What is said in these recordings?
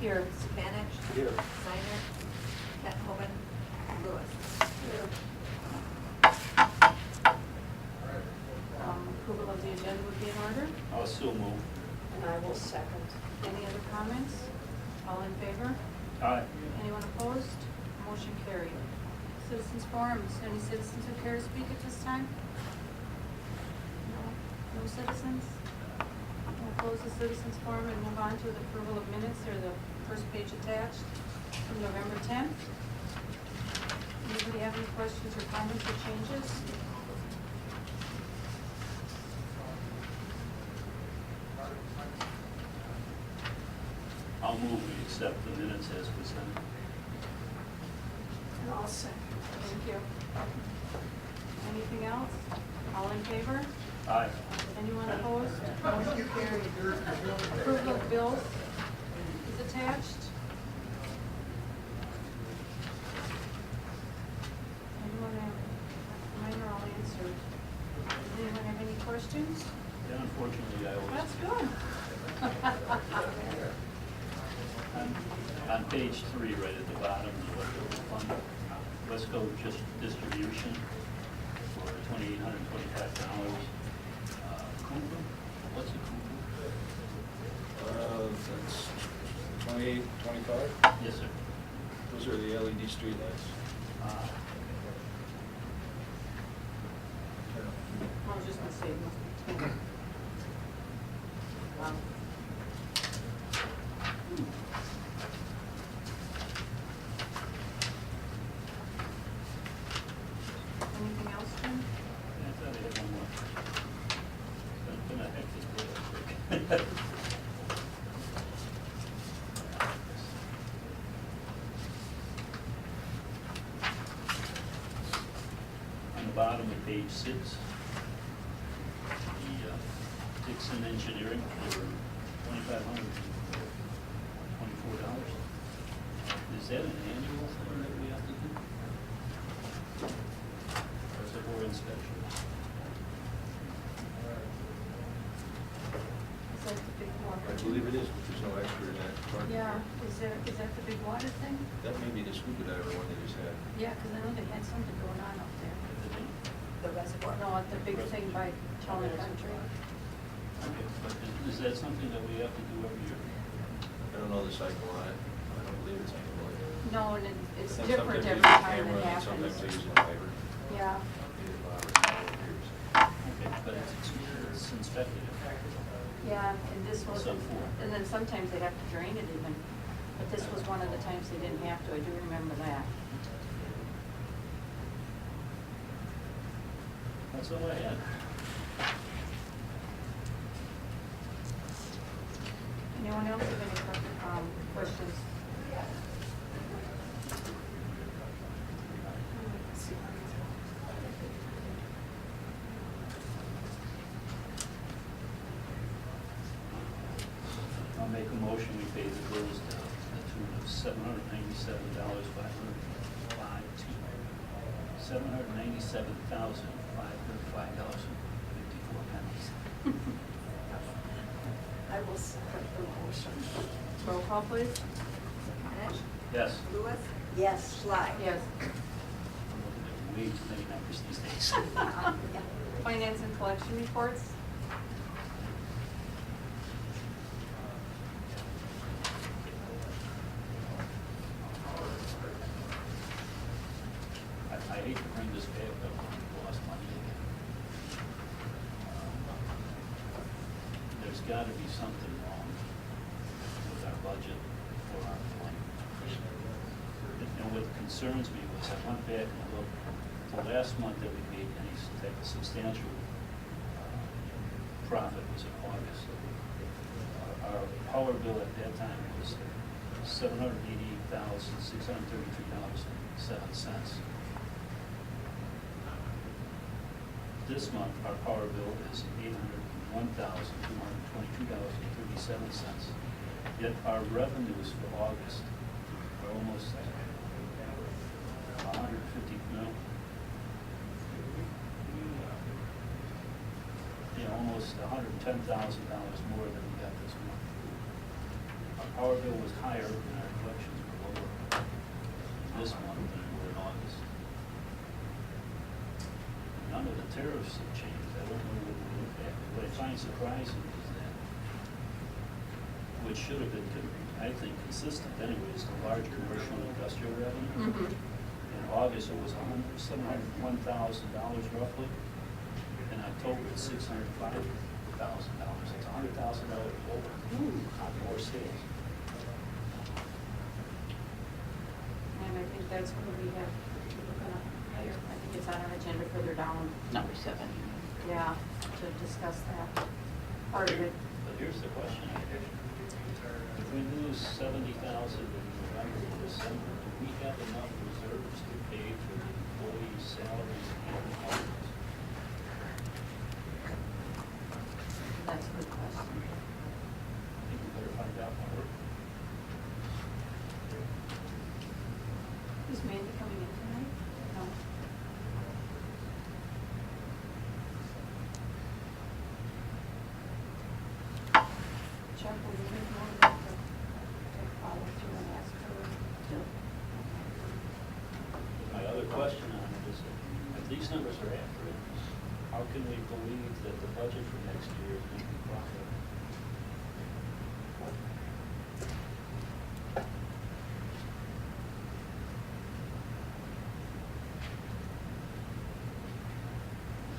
Here. Sapanich. Here. Steiner. Pethoven. Lewis. Approval of the agenda would be in order. I'll still move. And I will second. Any other comments? All in favor? Aye. Anyone opposed? Motion carried. Citizens forums. Any citizens who care to speak at this time? No? No citizens? We'll close the citizens forum and move on to the approval of minutes, or the first page attached from November 10th. Anybody have any questions or comments or changes? I'll move we accept the minutes as presented. And I'll second. Thank you. Anything else? All in favor? Aye. Anyone opposed? Motion carried. Approval of bills is attached. Anyone have, mine are all answered. Does anyone have any questions? Yeah, unfortunately, I always. That's good. On page 3, right at the bottom, the Wesco fund, Wesco just distribution for $2,825. Cooper, what's a Cooper? That's 28, 25. Yes, sir. Those are the LED streetlights. I was just gonna say, it must be 10. Wow. Anything else, Jim? I thought I had one more. It's been a hectic day, I think. On the bottom of page 6, the Dixon Engineering, they were $2,524. Is that an annual thing that we have to do? Reservoir inspection? Is that the big water? I believe it is, but there's no extra in that part. Yeah, is that the big water thing? That may be the scuba diver one they just had. Yeah, because I know they had something going on up there. The reservoir. No, at the big thing by Town and Country. Okay, but is that something that we have to do every year? I don't know the cycle on it. I don't believe it's annual. No, and it's And different sometimes every they use time camera, it and sometimes they happens. use a fiber. Yeah, Okay, but it's inspected. yeah, and this was, Sub four. and then sometimes they have to drain it even. But this was one of the times they didn't have to, I do remember that. That's all I had. Anyone else have any questions? I'll make a motion, we pay the bills to the tune of $797,505.54. I will second the motion. Roll call, please. Sapanich. Yes. Lewis. Yes. Schley. Yes. I'm looking at way too many numbers these days. Finance and collection reports. I hate to bring this back up when we lost money again. There's got to be something wrong with our budget for our fund. And what concerns me was I went back and looked, the last month that we made any type of substantial profit was in August. Our power bill at that time was $788,633.07. This month, our power bill is $801,222.37. Yet our revenues for August are almost 150 mil. Yeah, almost $110,000 more than we got this month. Our power bill was higher and our collections were lower this month than they were in August. None of the tariffs have changed. I don't know what we look at. What I find surprising is that, which should have been, I think, consistent anyway, is the large commercial and industrial revenue. Mm-hmm. In August, it was $701,000 roughly. In October, it's $605,000. It's $100,000 over on more sales. And I think that's what we have, we're gonna hire, I think it's on our agenda further down. Number 7. Yeah, to discuss that part of it. But here's the question. If we lose $70,000 in November and December, do we have enough reserves to pay for the employees' salaries and holidays? That's a good question. I think we better find out more. Is Mandy coming in tonight? No. Chuck, will you make more of that to follow through and ask her? My other question on it is, if these numbers are accurate, how can we believe that the budget for next year is going to be profitable?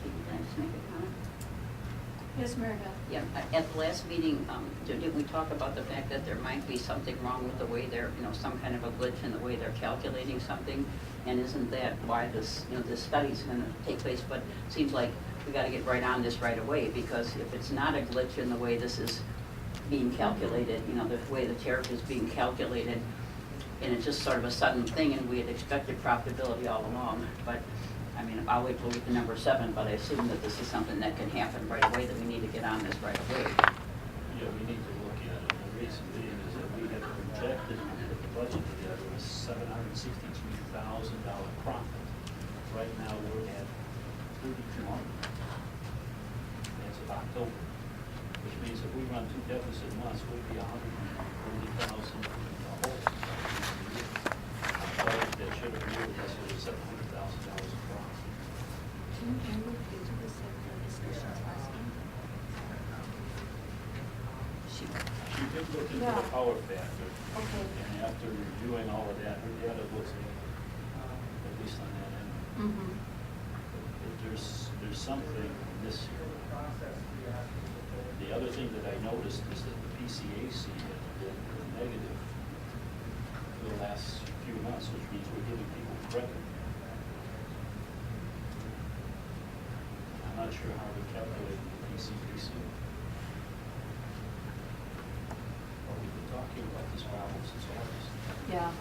Can I just make a comment? Yes, Mary Beth? Yeah, at the last meeting, did we talk about the fact that there might be something wrong with the way they're, some kind of a glitch in the way they're calculating something? And isn't that why this, this study's gonna take place? But it seems like we gotta get right on this right away, because if it's not a glitch in the way this is being calculated, the way the tariff is being calculated, and it's just sort of a sudden thing, and we had expected profitability all along, but, I'll wait till we get to number 7, but I assume that this is something that can happen right away, that we need to get on this right away. Yeah, we need to look at it. The reason being is that we had projected when we put the budget together a $763,000 profit. Right now, we're at $3,200 as of October, which means if we run 2 deficit months, we'd be $140,000 in the hole. A budget that should have yielded us over $700,000 of profit. Didn't Andy look into this at the discussions last time? She did look into Yeah. the power factor. Okay. And after reviewing all of that, her data looks at least on that end. Mm-hmm. But there's something in this here. The other thing that I noticed is that the PCAC has been negative for the last few months, which means we're giving people credit. I'm not sure how to calculate the PCAC. But we've been talking about this problem since August. Yeah.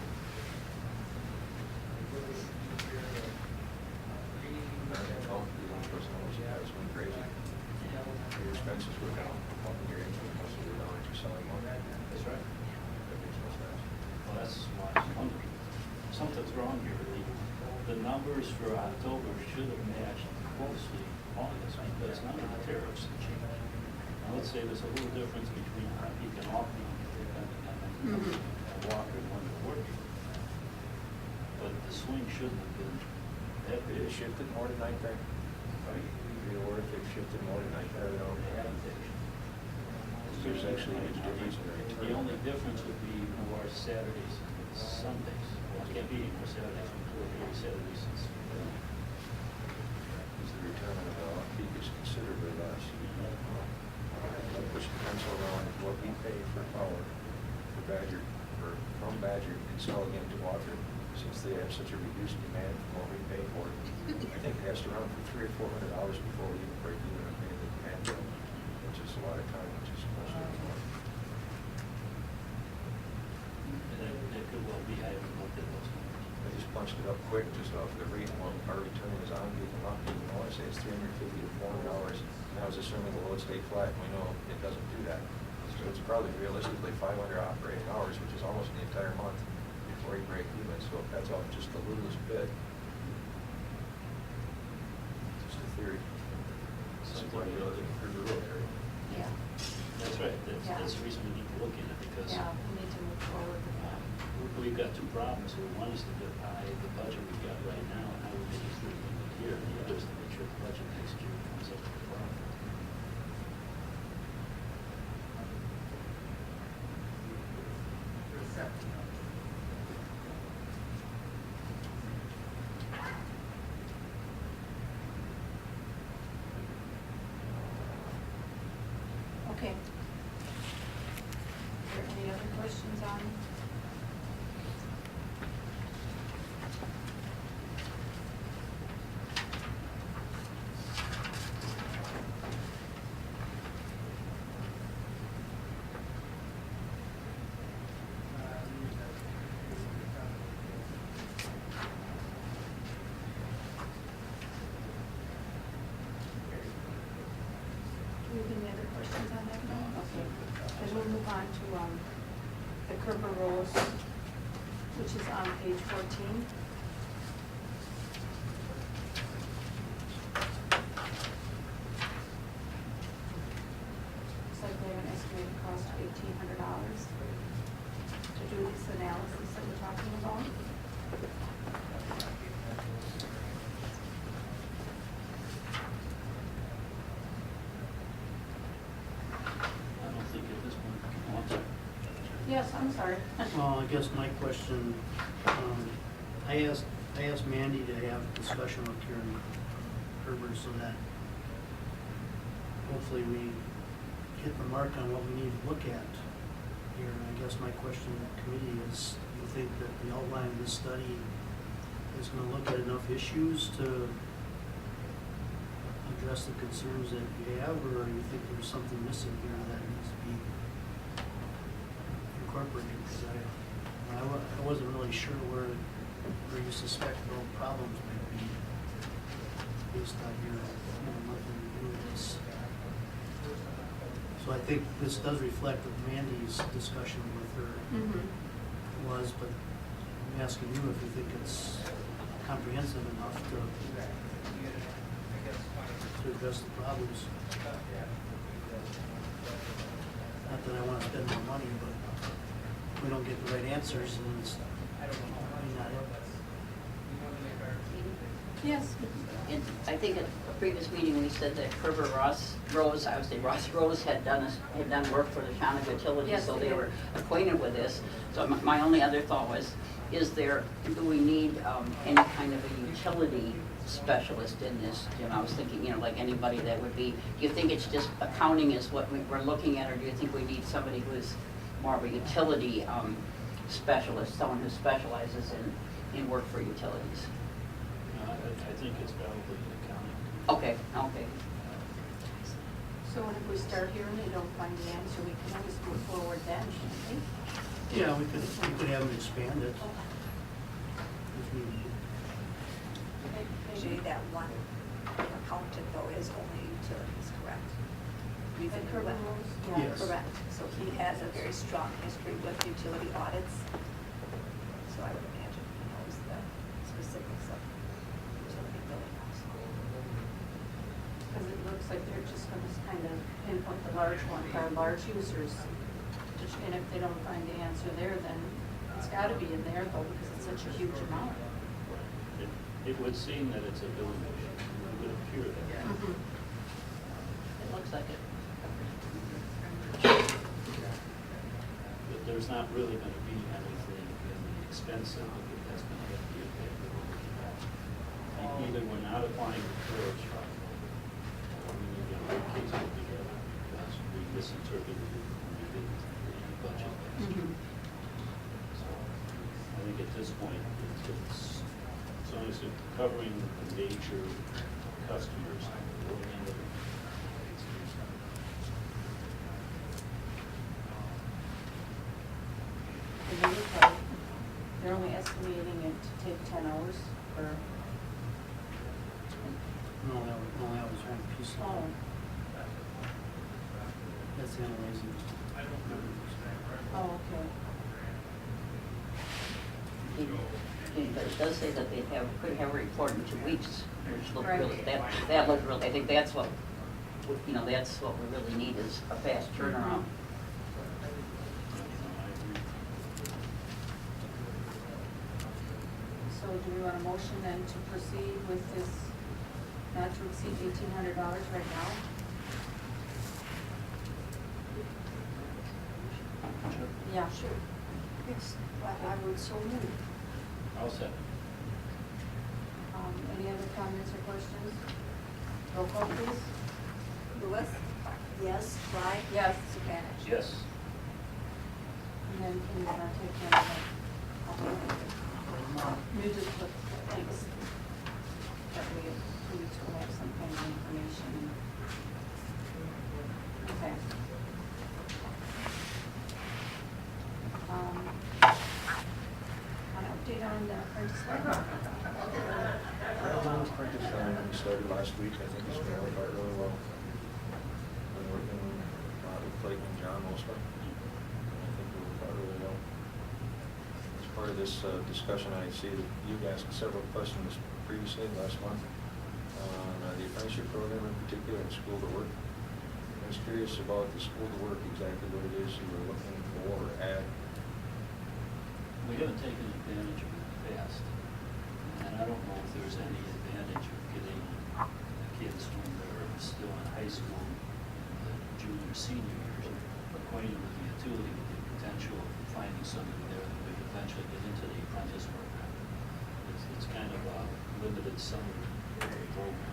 Your expenses were down, your income must have been down, if you're selling more. That's right. That makes no sense. Well, that's why I'm wondering. Something's wrong here. The numbers for October should have matched closely August, because none of the tariffs have changed. Now, let's say there's a little difference between Peak and Albany Mhm. and Walker and Wonder Working. But the swing shouldn't have been that It big. has shifted more tonight there. Right? Be aware if they've shifted more tonight there, they don't. They haven't changed. There's actually a huge difference in the return. The only difference would be more Saturdays and Sundays. Well, it can't be any more Saturdays, we're doing Saturdays since. Because the return of the peak is considerably less. Push the pencil around what we pay for power for Badger, or from Badger, and sell again to Walker, since they have such a reduced demand from what we pay for it. I think it has to run for $300 or $400 before we even break even on paying the demand bill, which is a lot of time, which is most of the month. That could well be, I haven't looked at those numbers. I just punched it up quick, just off the rate while our return was on, people up, people want to say it's $350 to $400. And I was assuming the load stayed flat, and we know it doesn't do that. So it's probably realistically 500 operating hours, which is almost the entire month before you break even. So if that's off just the littlest bit, just a theory. Something like you're looking for the rural area. Yeah. That's right, Yeah. that's the reason we need to look at it, because Yeah, we need to got two problems here. One is to get by the budget we've got right now, and how we make it through the end of the year, and the other is to make sure the budget next year comes up to par. Okay. Are there any other questions on? Do you have any other questions on that? No? Okay. Then we'll move on to the Kerber rules, which is on page 14. Looks like we have an estimated cost of $1,800 to do this analysis that we're talking about. I don't think at this point, oh, I'm sorry. Yes, I'm sorry. Well, I guess my question, I asked Mandy to have a discussion with Karen Kerber so that hopefully we hit the mark on what we need to look at here. And I guess my question to the committee is, do you think that the outline of this study is going to look at enough issues to address the concerns that you have, or do you think there's something missing here that needs to be incorporated? Because I wasn't really sure where you suspect the problems might be based on your nothing to do with this. So I think this does reflect what Mandy's discussion with her was, but I'm asking you if you think it's comprehensive enough to address the problems. Not that I want to spend more money, but if we don't get the right answers, then it's probably not it. Yes. And I think at a previous meeting, we said that Kerber Rose had done work for the town of utilities, Yes, so they they did. were acquainted with this. So my only other thought was, do we need any kind of a utility specialist in this? Jim, I was thinking, like anybody that would be, do you think it's just accounting is what we're looking at, or do you think we need somebody who's more of a utility specialist, someone who specializes in work for utilities? I think it's probably accounting. Okay. So if we start here and they don't find the answer, we can always move forward then, shouldn't we? Yeah, we could have them expand it if needed. Usually that one accountant though is only utilities, correct? The Kerber rules? Yes. Correct. So he has a very strong history with utility audits. So I would imagine he knows the specifics of utility billing also. Because it looks like they're just going to kind of pinpoint the large one, our large users. And if they don't find the answer there, then it's got to be in there though, because it's such a huge amount. It would seem that it's a billing issue. It would appear that. It looks like it. But there's not really going to be anything in the expense of it that's going to have to be paid. Either we're not applying the curves right, or we need to get our case put together because we misinterpreted it when we did the budget. So I think at this point, it's as long as it's covering the major customers, we'll handle it. And then you pay, they're only estimating it to take 10 hours or, No, that was one piece of oh, it. That's analyzing. oh, okay. But it does say that they could have a report in 2 weeks, which look Right. really, that looked really, I think that's what, that's what we really need is a fast turnaround. do we want a motion then to proceed with this not to exceed $1,800 right now? Sure. Yeah. Sure. Yes, I would so move. I'll second. Any other comments or questions? Roll call, please. Lewis? Yes. Frye? Yes. Surratt? Yes. And then can you take care of that? You just put, thanks. That we, will have some kind of information. Okay. An update on the apprentice program. Apprentice program we started last week, I think it's going to work out really well. Been working a lot with Clayton and John mostly. And I think it'll work out really well. As part of this discussion, I see that you asked several questions previously last month on the apprenticeship program in particular and school to work. I was curious about the school to work, exactly what it is you were looking for or at. We haven't taken advantage of it in the past, and I don't know if there's any advantage of getting kids when they're still in high school, junior, senior years, acquainted with the utility, with the potential of finding something there that we could eventually get into the apprentice program. It's kind of a limited summer program.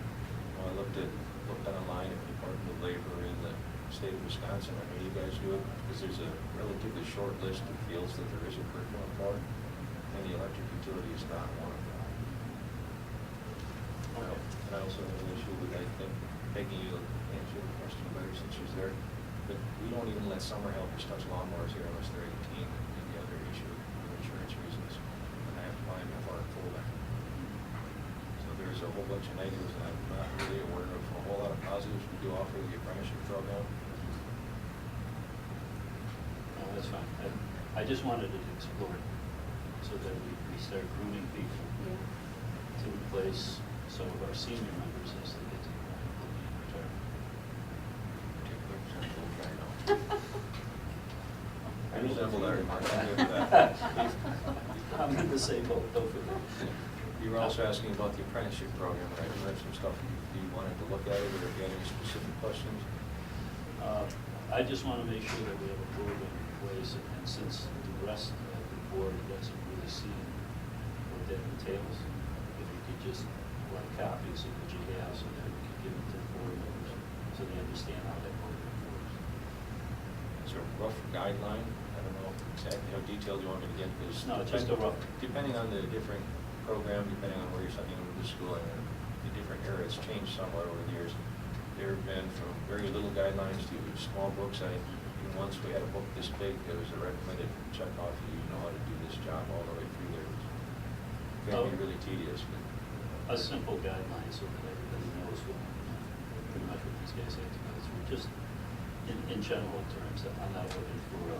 Well, I looked online at the Department of Labor in the state of Wisconsin. I know you guys do it because there's a relatively short list of fields that there is a curriculum for, and the electric utility is not one of them. Okay. And I also have an issue with, I think, Peggy, you answer the question better since she's there, but we don't even let summer helpers touch lawnmowers here unless they're 18, and the other issue for insurance reasons, and I have to buy them a hard folder. So there's a whole bunch of negatives, and I'm not really aware of a whole lot of positives we do offer the apprenticeship program. No, that's fine. I just wanted to explore it so that we start grooming people to replace some of our senior members as they get to retirement. Particular example, I know. I resemble that remark, I'll give you that. I'm in the same boat, don't forget. You were also asking about the apprenticeship program, and I do have some stuff you wanted to look at it, or if you had any specific questions. I just want to make sure that we have a program in place, and since the rest of the board doesn't really see what that entails, if you could just run copies of what you have so that we can give it to the board members, so they understand how that program works. It's a rough guideline. I don't know exactly how detailed you want me to get this. No, just a rough. Depending on the different program, depending on where you're sending them to school, and the different areas changed somewhat over the years. There have been from very little guidelines to small books. I think even once we had a book this big, there was a recommended check off, you know how to do this job all the way through there. It can be really tedious, but. A simple guideline so that everybody knows what, pretty much what these guys have to go through. Just in general terms, I'm not looking for a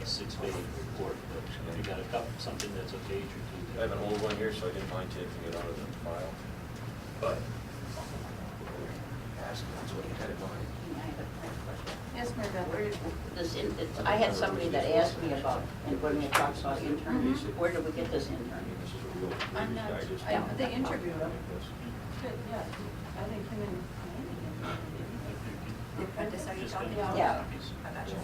6-page report, but if you got something that's a page or two. I have an old one here, so I didn't mind taking it out of the file. But ask, that's what you had in mind. Yes, Mary Beth. I had somebody that asked me about, and when we talked about interns, Mhm. where did we get this intern? I mean, this is a real I'm not- digest. they interviewed him. Like this. Good, yeah. I think him and The apprentice, are you talking Yeah. about? Yeah. I'm not sure.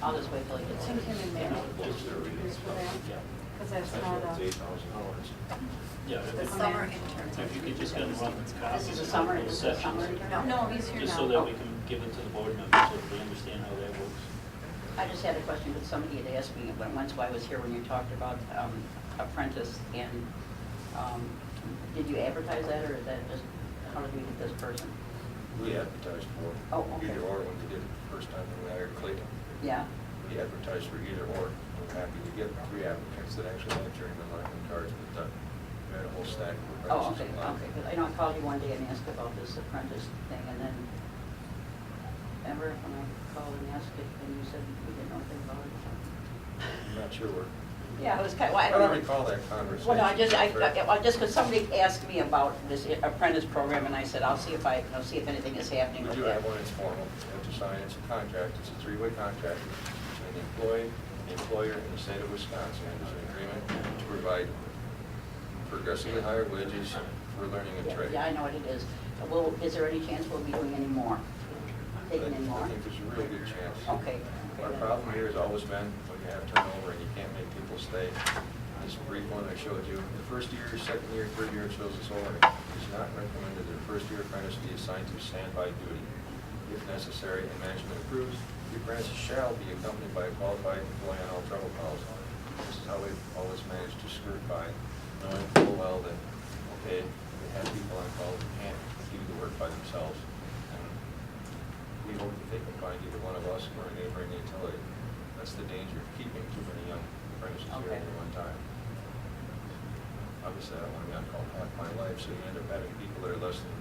I'll just wait till he I gets think him and Mary. Just their reading. Because that's not It's a. $8,000. Yeah, The summer intern. if you could just kind of run copies. This is a of summer, those this is a summer sections, intern? No, he's here now. just so that we can give it to the board members so that they understand how that works. I just had a question, because somebody had asked me, when once I was here when you talked about apprentice, and did you advertise that, or is that just, how did we get this person? We advertised for Oh, okay. either or when we did it the first time when we hired Clayton. Yeah, We advertised for either or. We're happy to get 3 applicants that actually had journeyman lineman cards, but we had a whole stack of oh, apprentices. okay, okay, 'cause I know I called you one day and asked about this apprentice thing, and then, remember when I called and asked it, and you said we didn't know anything about it? I'm not sure where. Yeah, it was kind of, I don't recall that conversation. Well, no, just because somebody asked me about this apprentice program, and I said, I'll see if see if anything is happening We with do that. have one, it's formal. You have to sign, it's a contract, it's a 3-way contract between the employee, the employer, and the state of Wisconsin. And there's an agreement to provide progressively higher wages for learning a trade. Yeah, I know what it is. Well, is there any chance we'll be doing any more? Taking any more? I think there's a real good chance. Okay. Our problem here has always been when you have turnover and you can't make people stay. This brief one I showed you, the first year, second year, third year, it shows us already. It's not recommended that a first-year apprentice be assigned to standby duty. If necessary and management approves, the apprentice shall be accompanied by a qualified employee on all travel calls. This is how we've always managed to skirt by, knowing full well that, okay, we have people on call who can't do the work by themselves. And we hope that they can find either one of us or a neighboring utility. That's the danger of keeping too many young apprentices here at one time. Obviously, I don't want to be on call half my life, so you end up having people that are less than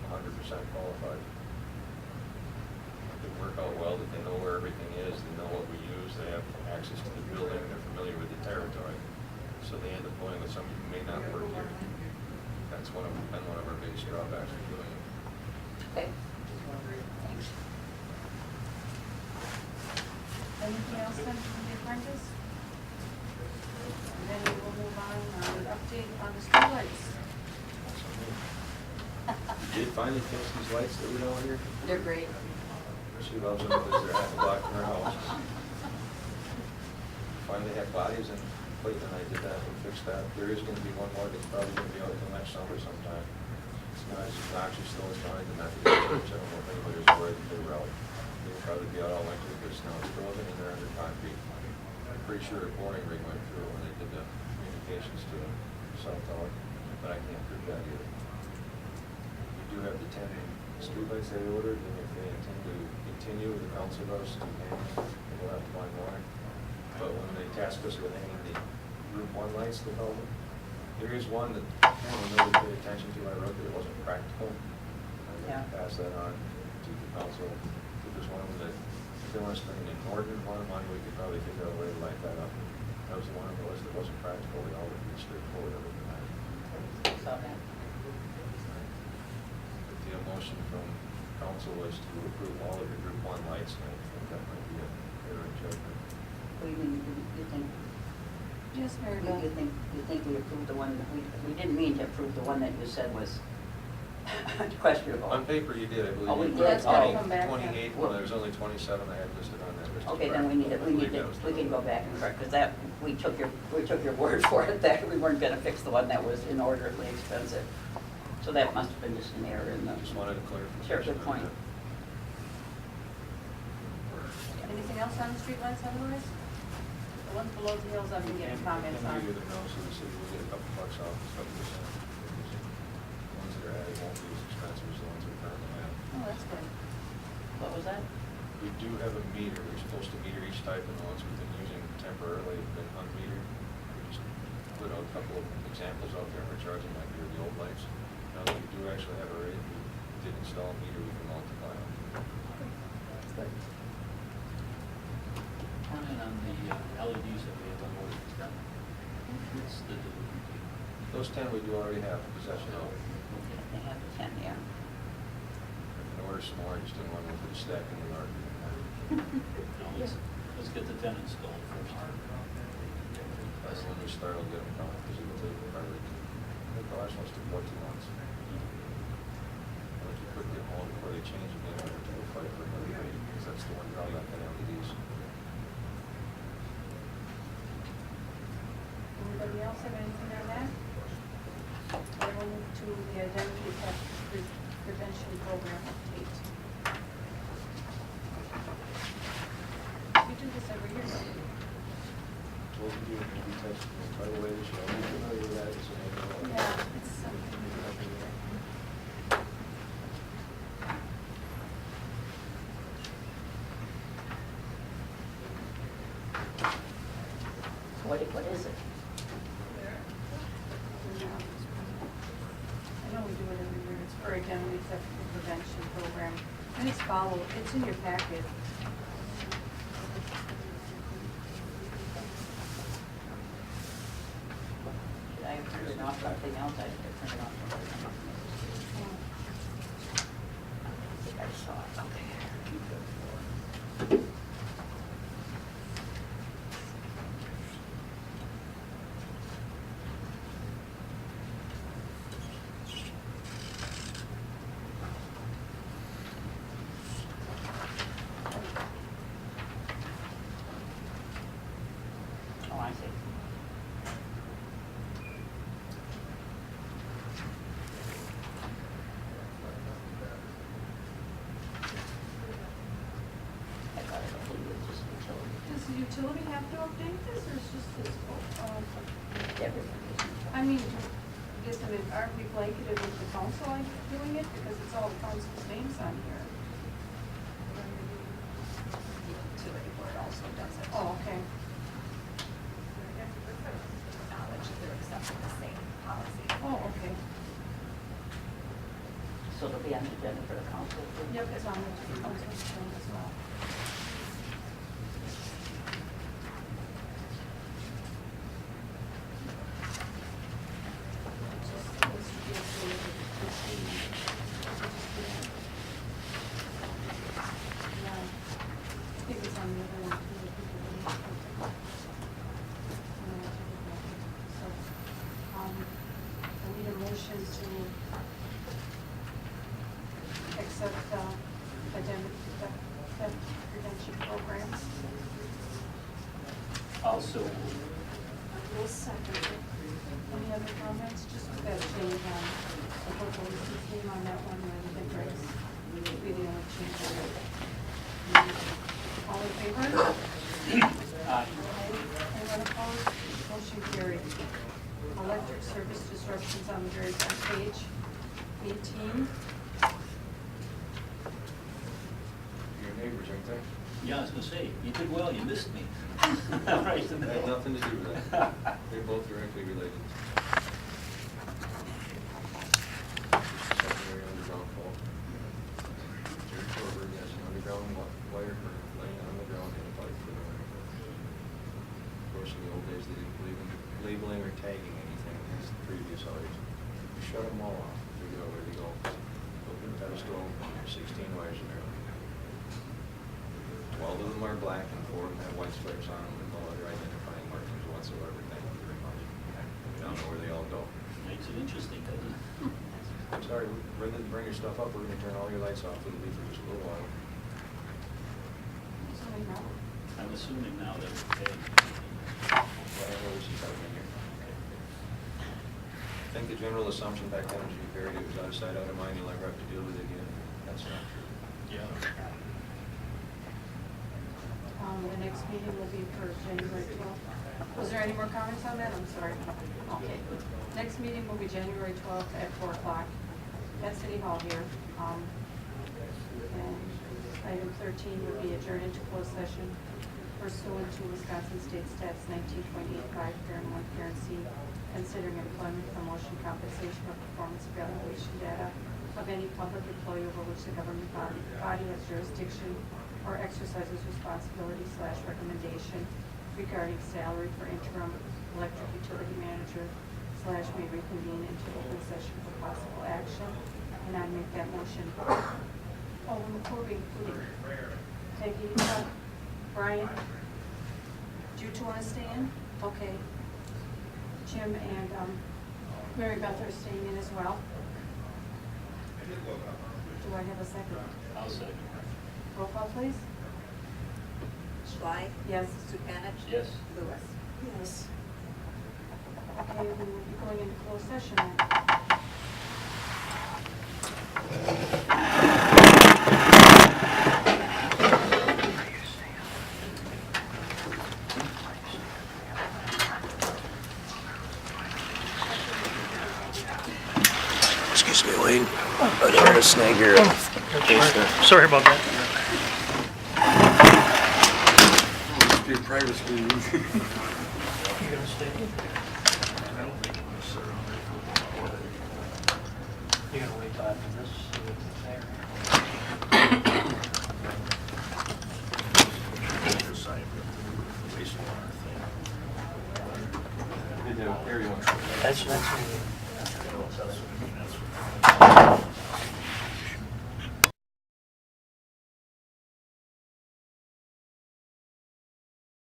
100% qualified. They work out well, that they know where everything is, they know what we use, they have access to the building, they're familiar with the territory. So they end up going with somebody who may not work here. That's been one of our biggest drawbacks of doing it. Okay. Thanks. Anything else then from the apprentice? And then we will move on, the update on the streetlights. You did finally fix these lights that we know here? They're great. She loves them because they're half a block from her house. Finally have bodies in Clayton, I did that, we fixed that. There is gonna be one more that's probably gonna be out till next summer sometime. It's not as obnoxious though, it's not like the Methodist church, I don't know if anybody was worried that they were out. They'll probably be out all winter because snow is frozen and they're under concrete. I'm pretty sure a boring rig went through when they did the communications to the South Tower, but I can't prove that either. We do have the 10 streetlights they ordered, and if they intend to continue, the council does, we'll have to buy more. But when they task us with hanging the Group 1 lights, they call them, there is one that I don't know we paid attention to, I wrote that it wasn't practical. I'm going to pass that on to the council. If there's one of them that, if they want to spend an inordinate amount of money, we could probably figure out a way to light that up. That was the one on the list that wasn't practical, we all would be straightforward other than that. Saw that. The motion from council was to approve all of the Group 1 lights, and I think that might be a error in judgment. What do you mean, you think? Yes, Mary Beth. You think we approved the one, we didn't mean to approve the one that you said was questionable? On paper, you did, I believe. Oh, we You did? put That's gotta come back, 28, well, there was only 27 I had listed on that list. Okay, then we can go back and correct, because that, we took your word for it, that we weren't gonna fix the one that was inordinately expensive. So that must have been just an error in the. Just wanted to clarify. Sure, good point. Anything else on the streetlights otherwise? The ones below the hills, I've been getting comments on. Can we do the no, so the city will get a couple bucks off, a couple percent. The ones that are added won't be as expensive as the ones we currently have. Oh, that's good. What was that? We do have a meter, we're supposed to meter each type, and the ones we've been using temporarily have been unmetered. We just put out a couple of examples out there, and we're charging like the old lights. Now that we do actually have a rate, we did install a meter, we can multiply them. Good. Comment on the LEDs that we have on order. What's the delivery date? Those 10 we do already have possession of. They have the 10, yeah. I can order some more, I just didn't want to put a stack in the yard. No, let's get the 10 installed first. That's when we start, I'll get them done, because it will take probably, I think the last one's took about 2 months. I'll let you quickly get home before they change again, or to go fight for another day, because that's the one drawback on LEDs. Anybody else have anything on that? I will move to the identity theft prevention program update. We do this every year, don't we? What we do, we test, by the way, this year, I'm familiar with that, so maybe. Yeah, it's something. What is it? I know we do it every year, it's for identity theft prevention program, and it's in your packet. Did I print it off something else? I did print it off something else. I think I saw it, okay. see. I thought it included just utility. Does the utility have to update this, or is just this, Everything is I mean, aren't we blanketed with the council on doing it, because it's all the council's names on here? The utility board also does it. Oh, okay. Acknowledge that they're accepting the same policy. Oh, okay. So it'll be on the agenda for the council. Yep, it's on the council's thing as well. I think it's on the other one too. So, I need a motion to accept identity theft prevention programs. Also, We'll second it. Any other comments? Just with that change on the proposed name on that one, rather than Greg's, would be the only change there. All in favor? Anyone opposed? Motion carried. Electric service disruptions on the very front page, 18. Your neighbors, aren't they? yeah, I was gonna say, you did well, you missed me. Right in the That had middle. nothing to do with that. They're both directly related. Secondary underground fault. Jerry Torberg has an underground wire for laying on the ground in a pipe for the winter. Of course, in the old days, they didn't believe in labeling or tagging anything, as the previous owners. You shut them all off, figure out where they go. Open the pedestal, there's 16 wires in there. 12 of them are black and 4 of them have white stripes on them with no other identifying markings whatsoever. Thank you very much. We don't know where they all go. Makes it interesting, doesn't it? I'm sorry, rather than bring your stuff up, we're gonna turn all your lights off. It'll be for just a little while. So we know. I'm assuming now that, okay, Whatever we see coming in here. I think the general assumption back then was you buried it was out of sight, out of mind, you'll never have to deal with it again. That's not true. yeah. The next meeting will be for January 12th. Was there any more comments on that? I'm sorry. Okay. Next meeting will be January 12th at 4 o'clock at City Hall here. And item 13 would be adjourned into closed session pursuant to Wisconsin State Stats 19.85, parent 1, parent C, considering employment, promotion, compensation, or performance evaluation data of any public employee over which the government body has jurisdiction or exercises responsibility / recommendation regarding salary for interim electric utility manager / may reconvene into open session for possible action. And I make that motion. Oh, before we, Peggy, Brian, do you two want to stay in? Okay. Jim and Mary Beth are staying in as well. Do I have a second? I'll second. Roll call, please. Schley? Yes. Supanich? Yes. Lewis? Yes. Okay, we will be going into closed session then. Excuse me, Wayne. I'm trying to snag your case there. Sorry about that. Your privacy. You gonna stay? You gonna wait till after this? See what's there? Did the aerial. That's.